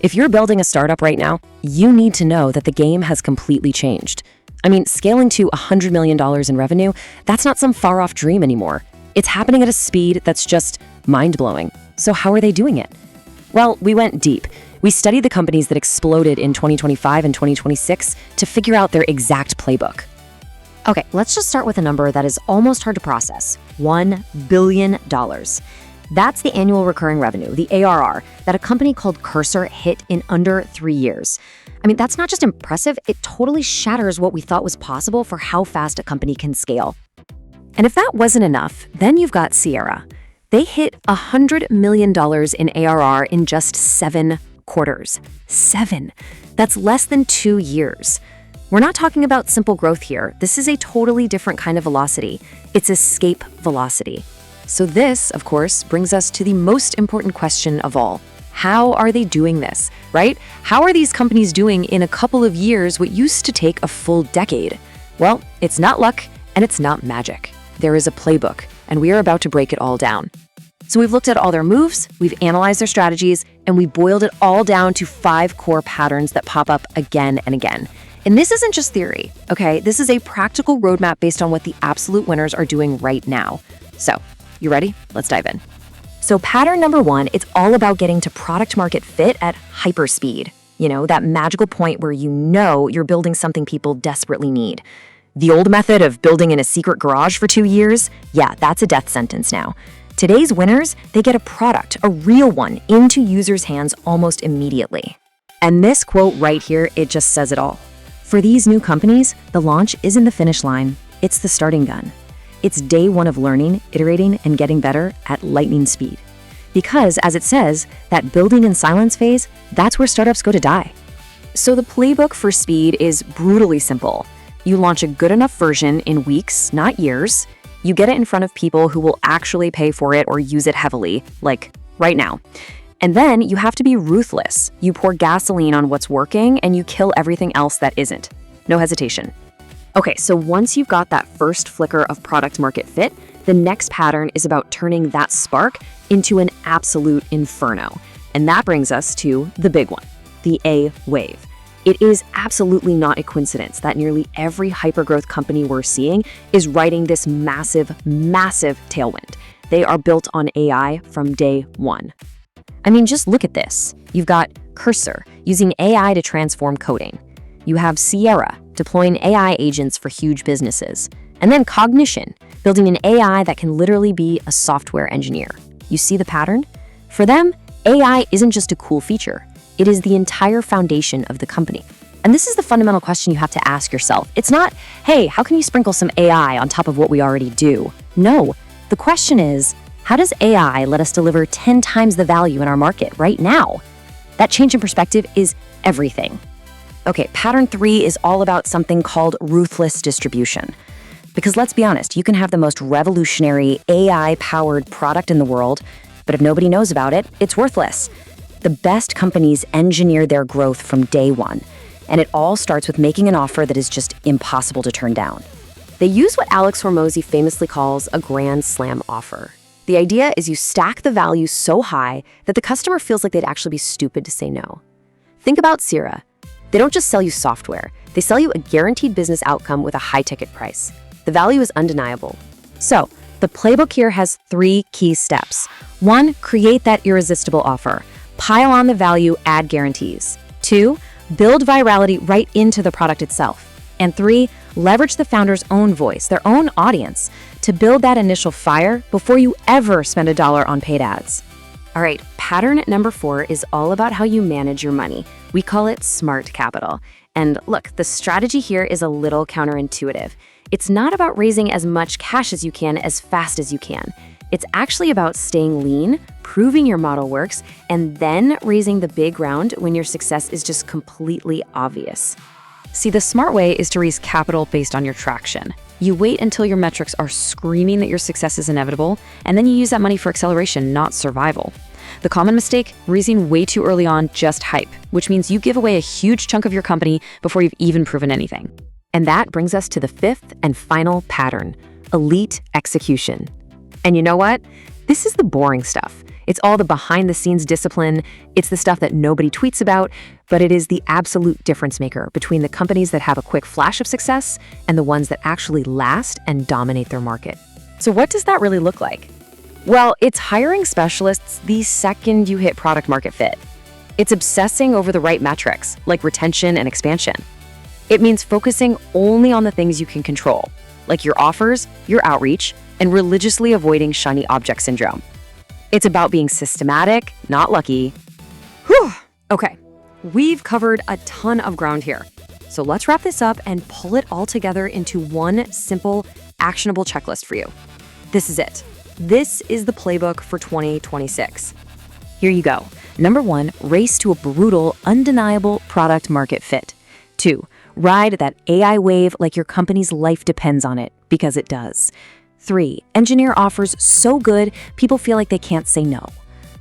If you're building a startup right now, you need to know that the game has completely changed. I mean, scaling to $100 million in revenue, that's not some far-off dream anymore. It's happening at a speed that's just mind-blowing. So how are they doing it? Well, we went deep. We studied the companies that exploded in 2025 and 2026 to figure out their exact playbook. Okay, let's just start with a number that is almost hard to process. $1 billion. That's the annual recurring revenue, the ARR, that a company called Cursor hit in under 3 years. I mean, that's not just impressive, it totally shatters what we thought was possible for how fast a company can scale. And if that wasn't enough, then you've got Sierra. They hit $100 million in ARR in just 7 quarters. 7. That's less than 2 years. We're not talking about simple growth here. This is a totally different kind of velocity. It's escape velocity. So this, of course, brings us to the most important question of all. How are they doing this, right? How are these companies doing in a couple of years what used to take a full decade? Well, it's not luck and it's not magic. There is a playbook, and we are about to break it all down. So we've looked at all their moves, we've analyzed their strategies, and we boiled it all down to 5 core patterns that pop up again and again. And this isn't just theory, okay? This is a practical roadmap based on what the absolute winners are doing right now. So, you ready? Let's dive in. So pattern number 1, it's all about getting to product market fit at hyperspeed. You know, that magical point where you know you're building something people desperately need. The old method of building in a secret garage for 2 years, yeah, that's a death sentence now. Today's winners, they get a product, a real one, into users' hands almost immediately. And this quote right here, it just says it all. For these new companies, the launch isn't the finish line, it's the starting gun. It's day 1 of learning, iterating, and getting better at lightning speed. Because, as it says, that building in silence phase, that's where startups go to die. So the playbook for speed is brutally simple. You launch a good enough version in weeks, not years. You get it in front of people who will actually pay for it or use it heavily, like right now. And then you have to be ruthless. You pour gasoline on what's working and you kill everything else that isn't. No hesitation. Okay, so once you've got that first flicker of product market fit, the next pattern is about turning that spark into an absolute inferno. And that brings us to the big one, the A wave. It is absolutely not a coincidence that nearly every hypergrowth company we're seeing is riding this massive, massive tailwind. They are built on AI from day 1. I mean, just look at this. You've got Cursor using AI to transform coding. You have Sierra deploying AI agents for huge businesses. And then Cognition, building an AI that can literally be a software engineer. You see the pattern? For them, AI isn't just a cool feature. It is the entire foundation of the company. And this is the fundamental question you have to ask yourself. It's not, hey, how can you sprinkle some AI on top of what we already do? No, the question is, how does AI let us deliver 10 times the value in our market right now? That change in perspective is everything. Okay, pattern 3 is all about something called ruthless distribution. Because let's be honest, you can have the most revolutionary AI-powered product in the world, but if nobody knows about it, it's worthless. The best companies engineer their growth from day 1, and it all starts with making an offer that is just impossible to turn down. They use what Alex Hormozi famously calls a grand slam offer. The idea is you stack the value so high that the customer feels like they'd actually be stupid to say no. Think about Sierra. They don't just sell you software, they sell you a guaranteed business outcome with a high ticket price. The value is undeniable. So, the playbook here has 3 key steps. 1, create that irresistible offer. Pile on the value, add guarantees. 2, build virality right into the product itself. And 3, leverage the founder's own voice, their own audience, to build that initial fire before you ever spend $1 on paid ads. All right, pattern number 4 is all about how you manage your money. We call it smart capital. And look, the strategy here is a little counterintuitive. It's not about raising as much cash as you can as fast as you can. It's actually about staying lean, proving your model works, and then raising the big round when your success is just completely obvious. See, the smart way is to raise capital based on your traction. You wait until your metrics are screaming that your success is inevitable, and then you use that money for acceleration, not survival. The common mistake, raising way too early on, just hype, which means you give away a huge chunk of your company before you've even proven anything. And that brings us to the 5th and final pattern, elite execution. And you know what? This is the boring stuff. It's all the behind-the-scenes discipline. It's the stuff that nobody tweets about, but it is the absolute difference maker between the companies that have a quick flash of success and the ones that actually last and dominate their market. So what does that really look like? Well, it's hiring specialists the second you hit product market fit. It's obsessing over the right metrics, like retention and expansion. It means focusing only on the things you can control, like your offers, your outreach, and religiously avoiding shiny object syndrome. It's about being systematic, not lucky. Whew. Okay, we've covered a ton of ground here. So let's wrap this up and pull it all together into one simple, actionable checklist for you. This is it. This is the playbook for 2026. Here you go. Number 1, race to a brutal, undeniable product market fit. 2, ride that AI wave like your company's life depends on it, because it does. 3, engineer offers so good, people feel like they can't say no.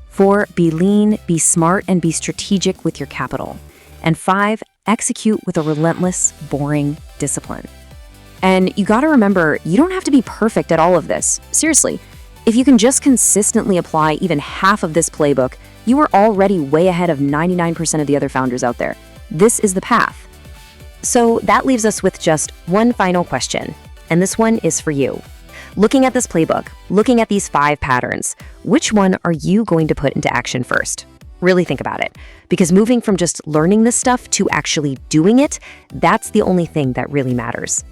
4, be lean, be smart, and be strategic with your capital. And 5, execute with a relentless, boring discipline. And you gotta remember, you don't have to be perfect at all of this. Seriously, if you can just consistently apply even half of this playbook, you are already way ahead of 99% of the other founders out there. This is the path. So that leaves us with just one final question, and this one is for you. Looking at this playbook, looking at these 5 patterns, which one are you going to put into action first? Really think about it, because moving from just learning this stuff to actually doing it, that's the only thing that really matters.